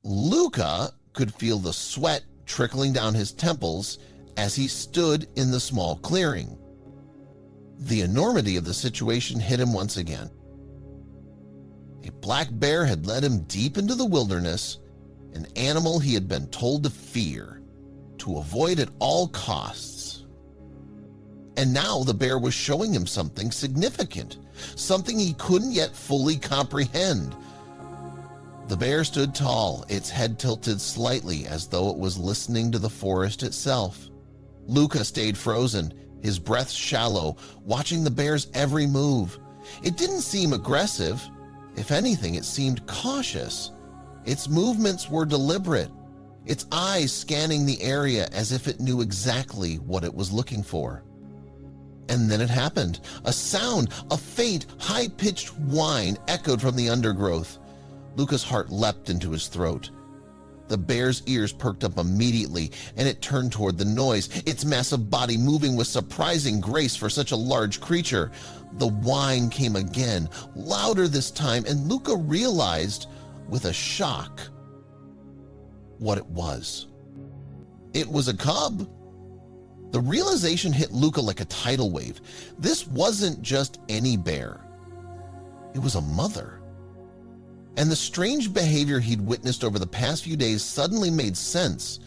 Luka could feel the sweat trickling down his temples as he stood in the small clearing. The enormity of the situation hit him once again. A black bear had led him deep into the wilderness, an animal he had been told to fear, to avoid at all costs. And now the bear was showing him something significant, something he couldn't yet fully comprehend. The bear stood tall, its head tilted slightly as though it was listening to the forest itself. Luka stayed frozen, his breath shallow, watching the bear's every move. It didn't seem aggressive. If anything, it seemed cautious. Its movements were deliberate, its eyes scanning the area as if it knew exactly what it was looking for. And then it happened. A sound, a faint, high-pitched whine echoed from the undergrowth. Luka's heart leapt into his throat. The bear's ears perked up immediately, and it turned toward the noise, its massive body moving with surprising grace for such a large creature. The whine came again, louder this time, and Luka realized, with a shock, what it was. It was a cub. The realization hit Luka like a tidal wave. This wasn't just any bear. It was a mother. And the strange behavior he'd witnessed over the past few days suddenly made sense.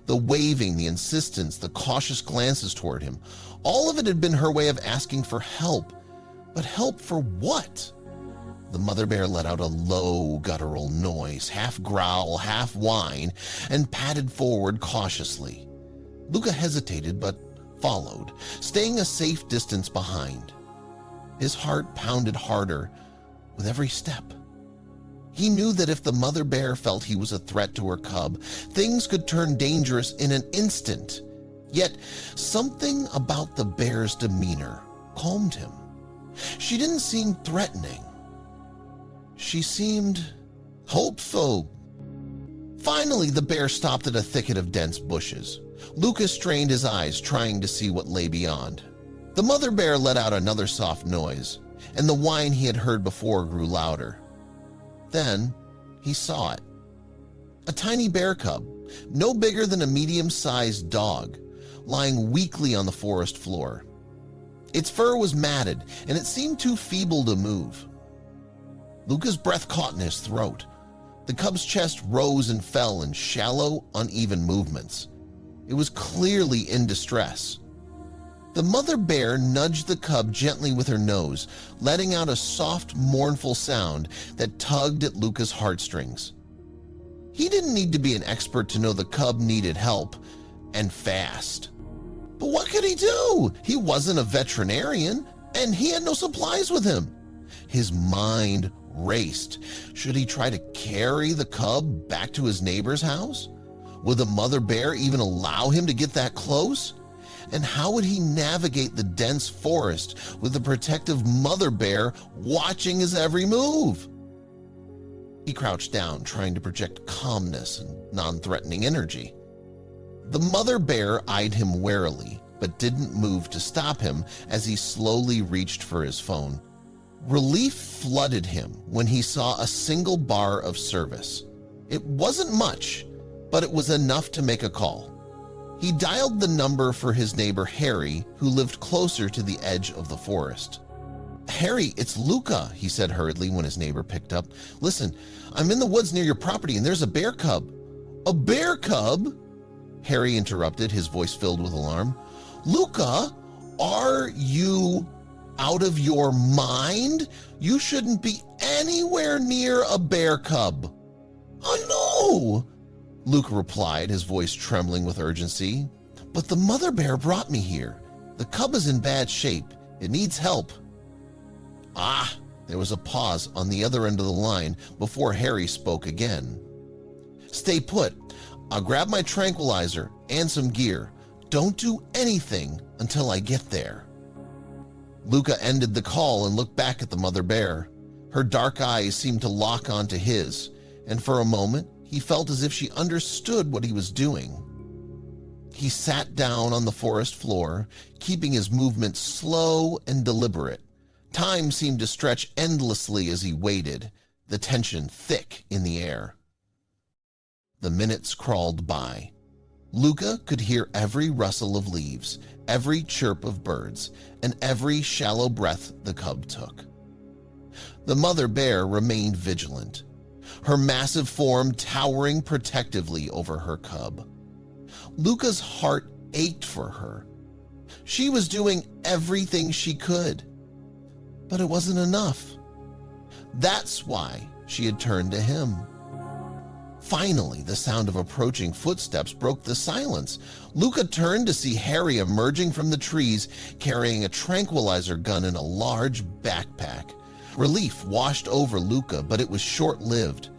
The waving, the insistence, the cautious glances toward him. All of it had been her way of asking for help. But help for what? The mother bear let out a low, guttural noise, half growl, half whine, and padded forward cautiously. Luka hesitated but followed, staying a safe distance behind. His heart pounded harder with every step. He knew that if the mother bear felt he was a threat to her cub, things could turn dangerous in an instant. Yet, something about the bear's demeanor calmed him. She didn't seem threatening. She seemed hopeful. Finally, the bear stopped at a thicket of dense bushes. Luka strained his eyes, trying to see what lay beyond. The mother bear let out another soft noise, and the whine he had heard before grew louder. Then he saw it. A tiny bear cub, no bigger than a medium-sized dog, lying weakly on the forest floor. Its fur was matted, and it seemed too feeble to move. Luka's breath caught in his throat. The cub's chest rose and fell in shallow, uneven movements. It was clearly in distress. The mother bear nudged the cub gently with her nose, letting out a soft, mournful sound that tugged at Luka's heartstrings. He didn't need to be an expert to know the cub needed help, and fast. But what could he do? He wasn't a veterinarian, and he had no supplies with him. His mind raced. Should he try to carry the cub back to his neighbor's house? Would the mother bear even allow him to get that close? And how would he navigate the dense forest with the protective mother bear watching his every move? He crouched down, trying to project calmness and non-threatening energy. The mother bear eyed him warily, but didn't move to stop him as he slowly reached for his phone. Relief flooded him when he saw a single bar of service. It wasn't much, but it was enough to make a call. He dialed the number for his neighbor Harry, who lived closer to the edge of the forest. "Harry, it's Luka," he said hurriedly when his neighbor picked up. "Listen, I'm in the woods near your property and there's a bear cub." "A bear cub?" Harry interrupted, his voice filled with alarm. "Luka, are you out of your mind? You shouldn't be anywhere near a bear cub." "Oh no," Luka replied, his voice trembling with urgency. "But the mother bear brought me here. The cub is in bad shape. It needs help." Ah, there was a pause on the other end of the line before Harry spoke again. "Stay put. I'll grab my tranquilizer and some gear. Don't do anything until I get there." Luka ended the call and looked back at the mother bear. Her dark eyes seemed to lock onto his, and for a moment, he felt as if she understood what he was doing. He sat down on the forest floor, keeping his movements slow and deliberate. Time seemed to stretch endlessly as he waited, the tension thick in the air. The minutes crawled by. Luka could hear every rustle of leaves, every chirp of birds, and every shallow breath the cub took. The mother bear remained vigilant, her massive form towering protectively over her cub. Luka's heart ached for her. She was doing everything she could, but it wasn't enough. That's why she had turned to him. Finally, the sound of approaching footsteps broke the silence. Luka turned to see Harry emerging from the trees, carrying a tranquilizer gun in a large backpack. Relief washed over Luka, but it was short-lived.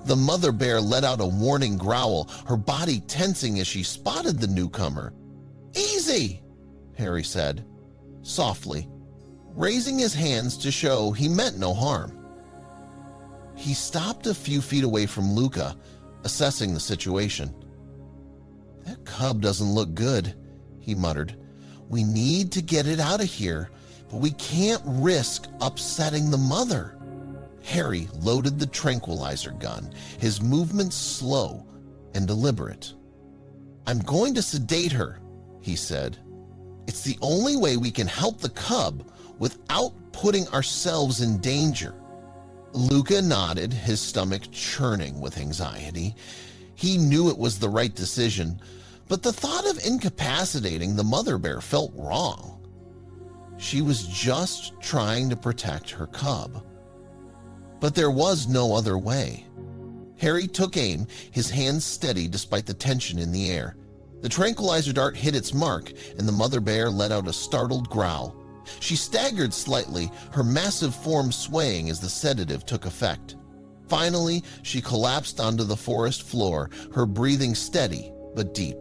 The mother bear let out a warning growl, her body tensing as she spotted the newcomer. "Easy," Harry said, softly, raising his hands to show he meant no harm. He stopped a few feet away from Luka, assessing the situation. "That cub doesn't look good," he muttered. "We need to get it out of here, but we can't risk upsetting the mother." Harry loaded the tranquilizer gun, his movements slow and deliberate. "I'm going to sedate her," he said. "It's the only way we can help the cub without putting ourselves in danger." Luka nodded, his stomach churning with anxiety. He knew it was the right decision, but the thought of incapacitating the mother bear felt wrong. She was just trying to protect her cub. But there was no other way. Harry took aim, his hands steady despite the tension in the air. The tranquilizer dart hit its mark, and the mother bear let out a startled growl. She staggered slightly, her massive form swaying as the sedative took effect. Finally, she collapsed onto the forest floor, her breathing steady but deep.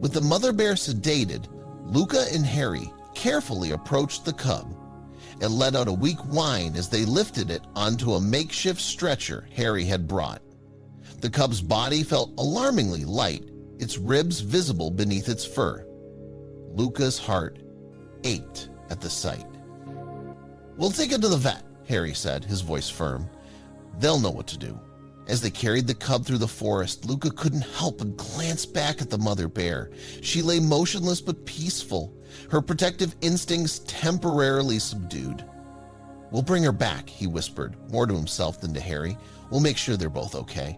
With the mother bear sedated, Luka and Harry carefully approached the cub. It let out a weak whine as they lifted it onto a makeshift stretcher Harry had brought. The cub's body felt alarmingly light, its ribs visible beneath its fur. Luka's heart ached at the sight. "We'll take it to the vet," Harry said, his voice firm. "They'll know what to do." As they carried the cub through the forest, Luka couldn't help but glance back at the mother bear. She lay motionless but peaceful, her protective instincts temporarily subdued. "We'll bring her back," he whispered, more to himself than to Harry. "We'll make sure they're both okay."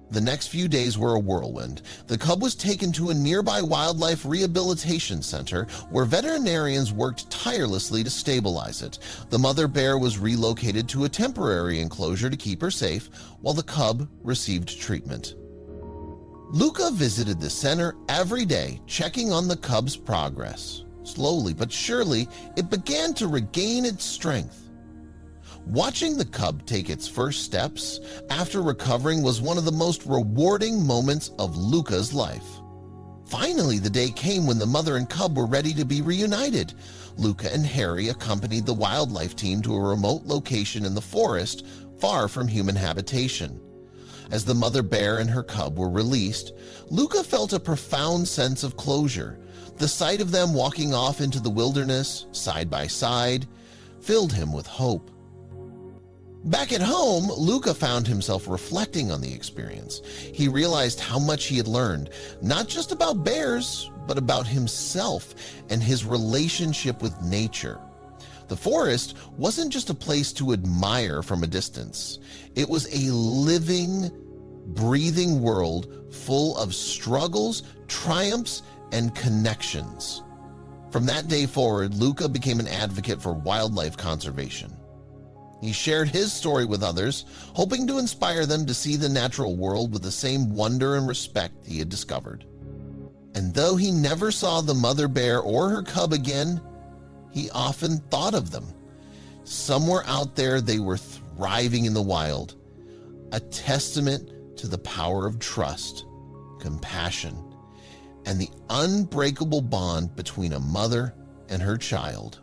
The next few days were a whirlwind. The cub was taken to a nearby wildlife rehabilitation center where veterinarians worked tirelessly to stabilize it. The mother bear was relocated to a temporary enclosure to keep her safe, while the cub received treatment. Luka visited the center every day, checking on the cub's progress. Slowly but surely, it began to regain its strength. Watching the cub take its first steps after recovering was one of the most rewarding moments of Luka's life. Finally, the day came when the mother and cub were ready to be reunited. Luka and Harry accompanied the wildlife team to a remote location in the forest far from human habitation. As the mother bear and her cub were released, Luka felt a profound sense of closure. The sight of them walking off into the wilderness, side by side, filled him with hope. Back at home, Luka found himself reflecting on the experience. He realized how much he had learned, not just about bears, but about himself and his relationship with nature. The forest wasn't just a place to admire from a distance. It was a living, breathing world full of struggles, triumphs, and connections. From that day forward, Luka became an advocate for wildlife conservation. He shared his story with others, hoping to inspire them to see the natural world with the same wonder and respect he had discovered. And though he never saw the mother bear or her cub again, he often thought of them. Somewhere out there, they were thriving in the wild, a testament to the power of trust, compassion, and the unbreakable bond between a mother and her child.